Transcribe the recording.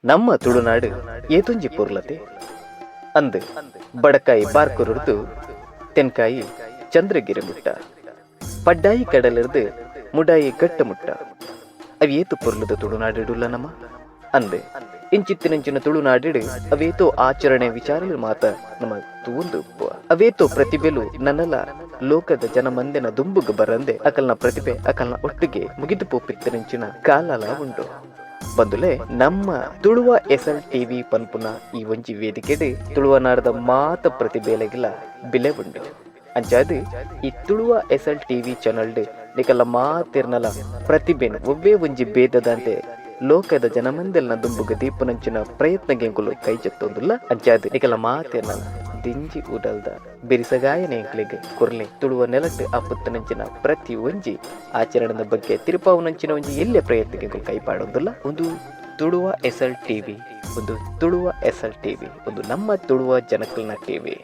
ನಮ್ಮ ತುಳುನಾಡು ಏತೊಂಜಿ ಪುರ್ಲತೆ ಅಂದ್ ಬಡಕಾಯಿ ಬಾರ್ಕುರುರ್ದು ತೆನ್ಕಾಯಿ ಚಂದ್ರಗಿರಿ ಮುಟ್ಟ ಪಡ್ಡಾಯಿ ಕಡಲಿರ್ದು ಮುಡಾಯಿ ಗಟ್ಟ ಮುಟ್ಟ ಅವು ಏತು ಪುರ್ಲದ ತುಳುನಾಡಿಡುಲ್ಲ ನಮ್ಮ ಅಂದೆ ಇಂಚಿತ್ತಿನಂಚಿನ ತುಳುನಾಡಿಡು ಅವೇತೋ ಆಚರಣೆ ವಿಚಾರలు ಮಾತ ನಮ್ಮ ತೂಂದು ಅವೇತೋ ಪ್ರತಿಭೆಲು ನನ್ನಲ ಲೋಕದ ಜನಮಂದಿನ ದುಂಬುಗ ಬರಂದೆ ಅಕಲ್ನ ಪ್ರತಿಭೆ ಅಕಲ್ನ ಒಟ್ಟಿಗೆ ಮುಗಿದು ಪೋಪಿತ್ತಿನಂಚಿನ ಕಾಲಲ ಉಂಡು ಬಂದುಲೆ ನಮ್ಮ ತುಳುವ ಎಸ್ಎಲ್ ಟಿವಿ ಪನ್ಪುನ ಈ ಒಂಜಿ ವೇದಿಕೆಡು ತುಳುವನಾಡದ ಮಾತ ಪ್ರತಿಭೆಲೆಗಿಲ್ಲ ಬಿಲೆ ಉಂಡು ಅಂಚಾದು ಈ ತುಳುವ ಎಸ್ಎಲ್ ಟಿವಿ ಚಾನಲ್ಡ್ ನಿಕಲ್ಲ ಮಾತಿರ್ನಲ ಪ್ರತಿಭೆನು ಒವ್ವೇ ಒಂಜಿ ಭೇದದಂತೆ ಲೋಕದ ಜನಮಂದಲ್ನ ದುಂಬುಗ ದೀಪನಂಚಿನ ಪ್ರಯತ್ನಗೆಂಕುಲು ಕೈ ಜತ್ತೊಂದುಲ್ಲ ಅಂಚಾದು ನಿಕಲ್ಲ ಮಾತಿರ್ನಲ ದಿಂಜಿ ಉಡಲ್ದ ಬಿರಿಸಗಾಯನೆಂಕ್ಲಿಗೆ ಕುರ್ಲೆ ತುಳುವ ನೆಲಟ್ ಆಪುತ್ತನಂಚಿನ ಪ್ರತಿ ಒಂಜಿ ಆಚರಣೆದ ಬಗ್ಗೆ ತಿರುಪಾವುನಂಚಿನ ಒಂಜಿ ಎಲ್ಲೆ ಪ್ರಯತ್ನಕ್ಕೆ ಕೈಪಾಡೊಂದುಲ್ಲ ಒಂದು ತುಳುವ ಎಸ್ಎಲ್ ಟಿವಿ, ಒಂದು ತುಳುವ ಎಸ್ಎಲ್ ಟಿವಿ, ಒಂದು ನಮ್ಮ ತುಳುವ ಜನಕಲ್ನ ಟಿವಿ.